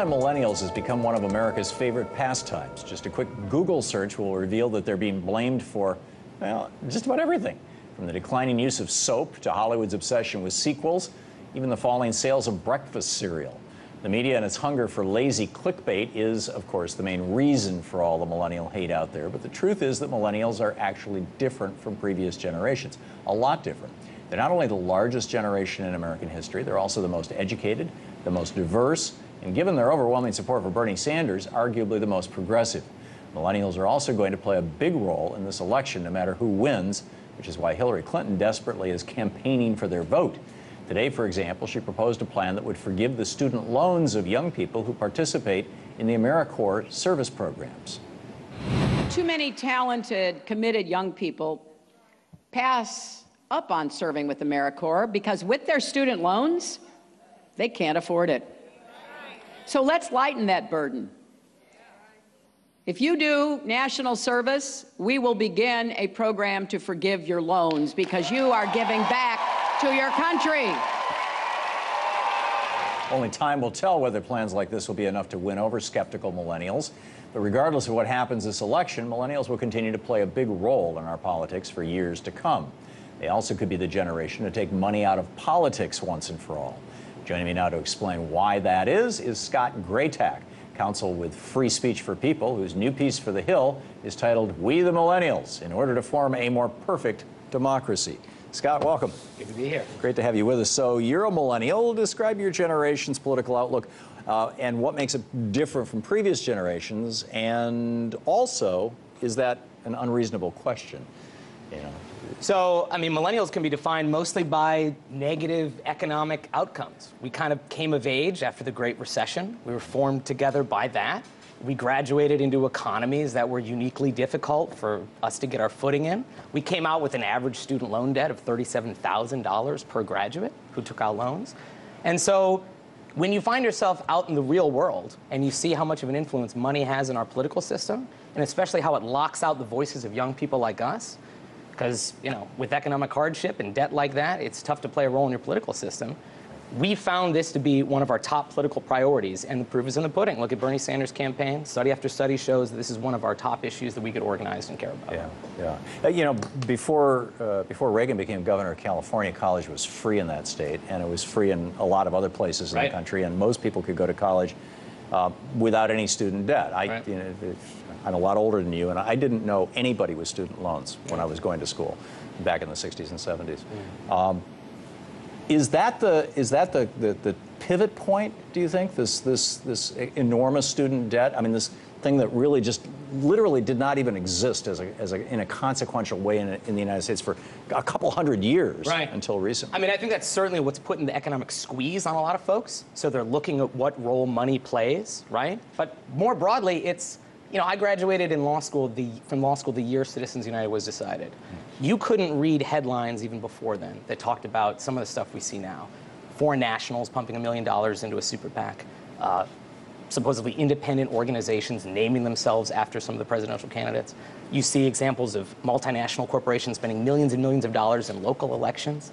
on millennials has become one of America's favorite pastimes. Just a quick Google search will reveal that they're being blamed for, well, just about everything. From the declining use of soap to Hollywood's obsession with sequels, even the falling sales of breakfast cereal. The media and its hunger for lazy clickbait is, of course, the main reason for all the millennial hate out there. But the truth is that millennials are actually different from previous generations, a lot different. They're not only the largest generation in American history, they're also the most educated, the most diverse, and given their overwhelming support for Bernie Sanders, arguably the most progressive. Millennials are also going to play a big role in this election, no matter who wins, which is why Hillary Clinton desperately is campaigning for their vote. Today, for example, she proposed a plan that would forgive the student loans of young people who participate in the AmeriCorps service programs. Too many talented, committed young people pass up on serving with AmeriCorps because with their student loans, they can't afford it. So let's lighten that burden. If you do national service, we will begin a program to forgive your loans because you are giving back to your country. Only time will tell whether plans like this will be enough to win over skeptical millennials. But regardless of what happens this election, millennials will continue to play a big role in our politics for years to come. They also could be the generation to take money out of politics once and for all. Joining me now to explain why that is Scott Greytak, Counsel with Free Speech for People, whose new piece for The Hill is titled "We the Millennials, in order to form a more perfect democracy." Scott, welcome. Good to be here. Great to have you with us. So you're a millennial. Describe your generation's political outlook and what makes it different from previous generations. And also, is that an unreasonable question? You know. So, I mean, millennials can be defined mostly by negative economic outcomes. We kind of came of age after the Great Recession. We were formed together by that. We graduated into economies that were uniquely difficult for us to get our footing in. We came out with an average student loan debt of $37,000 per graduate who took out loans. And so when you find yourself out in the real world and you see how much of an influence money has in our political system, and especially how it locks out the voices of young people like us, because, you know, with economic hardship and debt like that, it's tough to play a role in your political system. We found this to be one of our top political priorities, and the proof is in the pudding. Look at Bernie Sanders' campaign. Study after study shows that this is one of our top issues that we get organized and care about. Yeah. You know, before Reagan became governor of California, college was free in that state, and it was free in a lot of other places in the country, and most people could go to college without any student debt. You know, I'm a lot older than you, and I didn't know anybody with student loans when I was going to school back in the 60s and 70s. Is that the pivot point, do you think, this enormous student debt? I mean, this thing that really just literally did not even exist in a consequential way in the United States for a couple hundred years until recently. I mean, I think that's certainly what's putting the economic squeeze on a lot of folks. So they're looking at what role money plays, right? But more broadly, it's, you know, I graduated in law school from law school the year Citizens United was decided. You couldn't read headlines even before then that talked about some of the stuff we see now. Foreign nationals pumping $1 million into a super PAC. Supposedly independent organizations naming themselves after some of the presidential candidates. You see examples of multinational corporations spending millions and millions of dollars in local elections.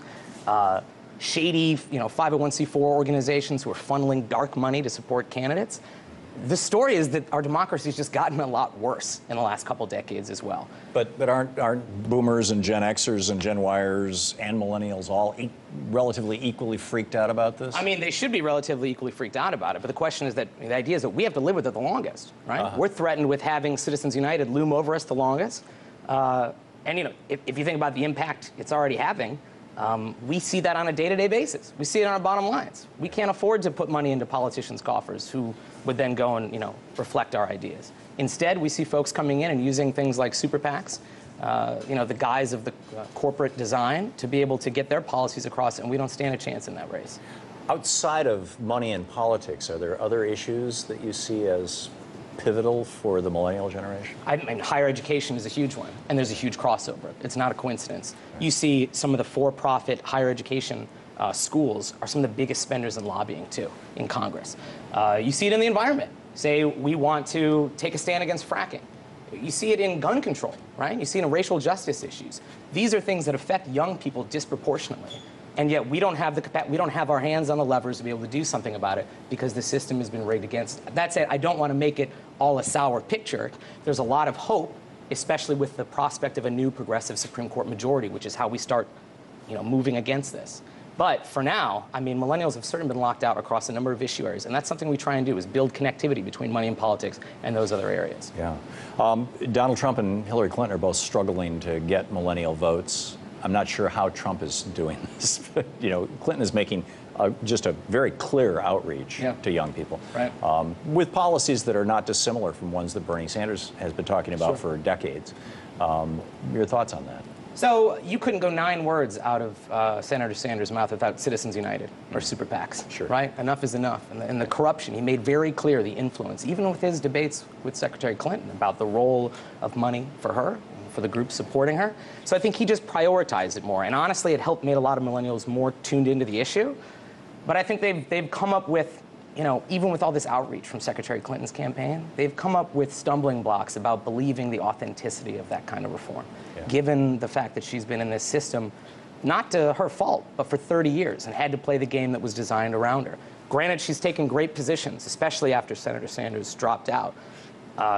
Shady, you know, 501c4 organizations who are funneling dark money to support candidates. The story is that our democracy's just gotten a lot worse in the last couple decades as well. But aren't boomers and Gen Xers and Gen Yers and millennials all relatively equally freaked out about this? I mean, they should be relatively equally freaked out about it. But the question is that the idea is that we have to live with it the longest, right? We're threatened with having Citizens United loom over us the longest. And you know, if you think about the impact it's already having, we see that on a day-to-day basis. We see it on our bottom lines. We can't afford to put money into politicians' coffers who would then go and, you know, reflect our ideas. Instead, we see folks coming in and using things like super PACs, you know, the guise of the corporate design to be able to get their policies across, and we don't stand a chance in that race. Outside of money and politics, are there other issues that you see as pivotal for the millennial generation? I mean, higher education is a huge one, and there's a huge crossover. It's not a coincidence. You see some of the for-profit higher education schools are some of the biggest spenders in lobbying, too, in Congress. You see it in the environment. Say we want to take a stand against fracking. You see it in gun control, right? You see it in racial justice issues. These are things that affect young people disproportionately. And yet we don't have our hands on the levers to be able to do something about it because the system has been rigged against it. That said, I don't want to make it all a sour picture. There's a lot of hope, especially with the prospect of a new progressive Supreme Court majority, which is how we start, moving against this. But for now, I mean, millennials have certainly been locked out across a number of issue areas, and that's something we try and do, is build connectivity between money and politics and those other areas. Yeah. Donald Trump and Hillary Clinton are both struggling to get millennial votes. I'm not sure how Trump is doing this, but, Clinton is making just a very clear outreach to young people, right. With policies that are not dissimilar from ones that Bernie Sanders has been talking about for decades. Your thoughts on that? So you couldn't go 9 words out of Senator Sanders' mouth without Citizens United or super PACs, right? Enough is enough. And the corruption, he made very clear the influence, even with his debates with Secretary Clinton about the role of money for her, for the group supporting her. So I think he just prioritized it more. And honestly, it helped made a lot of millennials more tuned into the issue. But I think they've come up with, even with all this outreach from Secretary Clinton's campaign, they've come up with stumbling blocks about believing the authenticity of that kind of reform, given the fact that she's been in this system, not to her fault, but for 30 years and had to play the game that was designed around her. Granted, she's taken great positions, especially after Senator Sanders dropped out,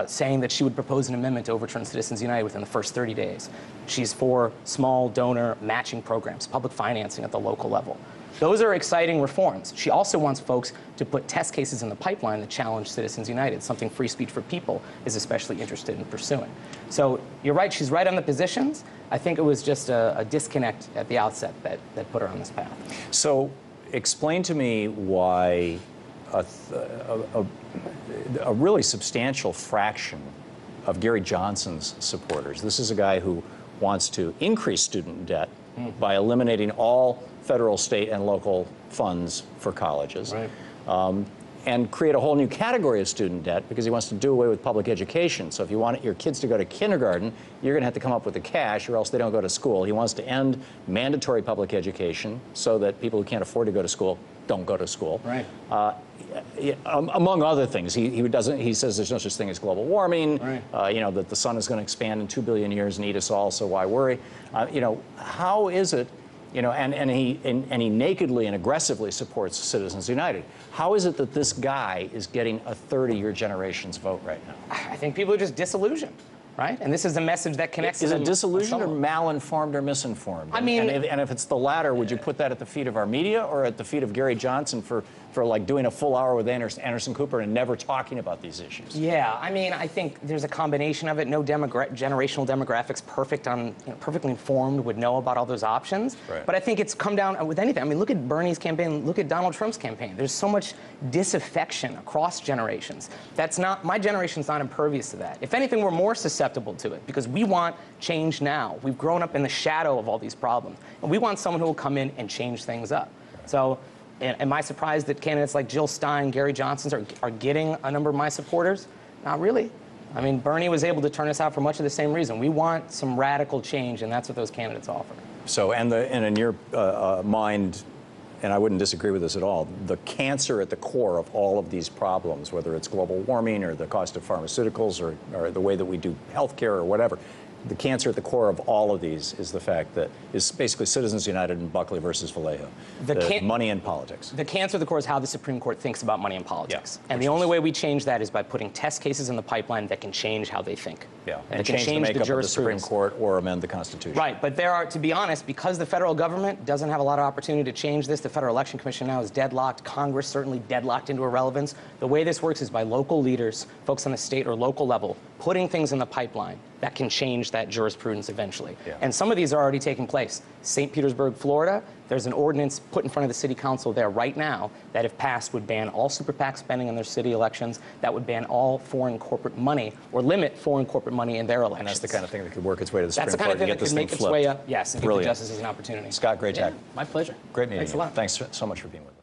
saying that she would propose an amendment to overturn Citizens United within the first 30 days. She's for small donor matching programs, public financing at the local level. Those are exciting reforms. She also wants folks to put test cases in the pipeline that challenge Citizens United, something Free Speech for People is especially interested in pursuing. So you're right, she's right on the positions. I think it was just a disconnect at the outset that put her on this path. So explain to me why a really substantial fraction of Gary Johnson's supporters, this is a guy who wants to increase student debt by eliminating all federal, state, and local funds for colleges, and create a whole new category of student debt because he wants to do away with public education. So if you want your kids to go to kindergarten, you're going to have to come up with the cash or else they don't go to school. He wants to end mandatory public education so that people who can't afford to go to school don't go to school. Right. Among other things, he says there's no such thing as global warming. Right. That the sun is going to expand in 2 billion years and eat us all. So why worry? How is it? And he nakedly and aggressively supports Citizens United. How is it that this guy is getting a third of your generation's vote right now? I think people are just disillusioned, right? And this is a message that connects. Is it disillusioned or malinformed or misinformed? I mean, and if it's the latter, would you put that at the feet of our media or at the feet of Gary Johnson for like doing a full hour with Anderson Cooper and never talking about these issues? Yeah, I mean, I think there's a combination of it. No generational demographics perfectly informed would know about all those options. Right. But I think it's come down with anything. I mean, look at Bernie's campaign, look at Donald Trump's campaign. There's so much disaffection across generations. My generation's not impervious to that. If anything, we're more susceptible to it because we want change now. We've grown up in the shadow of all these problems. And we want someone who will come in and change things up. Right. So, am I surprised that candidates like Jill Stein, Gary Johnson are getting a number of my supporters? Not really. I mean, Bernie was able to turn us out for much of the same reason. We want some radical change, and that's what those candidates offer. So, and in your mind, and I wouldn't disagree with this at all, the cancer at the core of all of these problems, whether it's global warming or the cost of pharmaceuticals or the way that we do healthcare or whatever, the cancer at the core of all of these is the fact that it's basically Citizens United and Buckley versus Vallejo. The money and politics. The cancer at the core is how the Supreme Court thinks about money and politics. Yeah, and the only way we change that is by putting test cases in the pipeline that can change how they think. Yeah, and change the makeup of the Supreme Court or amend the Constitution. Right, but there are, to be honest, because the federal government doesn't have a lot of opportunity to change this, the Federal Election Commission now is deadlocked, Congress certainly deadlocked into irrelevance. The way this works is by local leaders, folks on the state or local level, putting things in the pipeline that can change that jurisprudence eventually. Yeah. And some of these are already taking place. St. Petersburg, Florida, there's an ordinance put in front of the city council there right now that, if passed, would ban all super PAC spending in their city elections, that would ban all foreign corporate money or limit foreign corporate money in their elections. And that's the kind of thing that could work its way to the That's Supreme the kind Court of thing and get that this could thing make its flipped. way up, yes, and give the justices an opportunity. Scott Greytak. Yeah, my pleasure. Great meeting Thanks you. a lot. Thanks so much for being with us.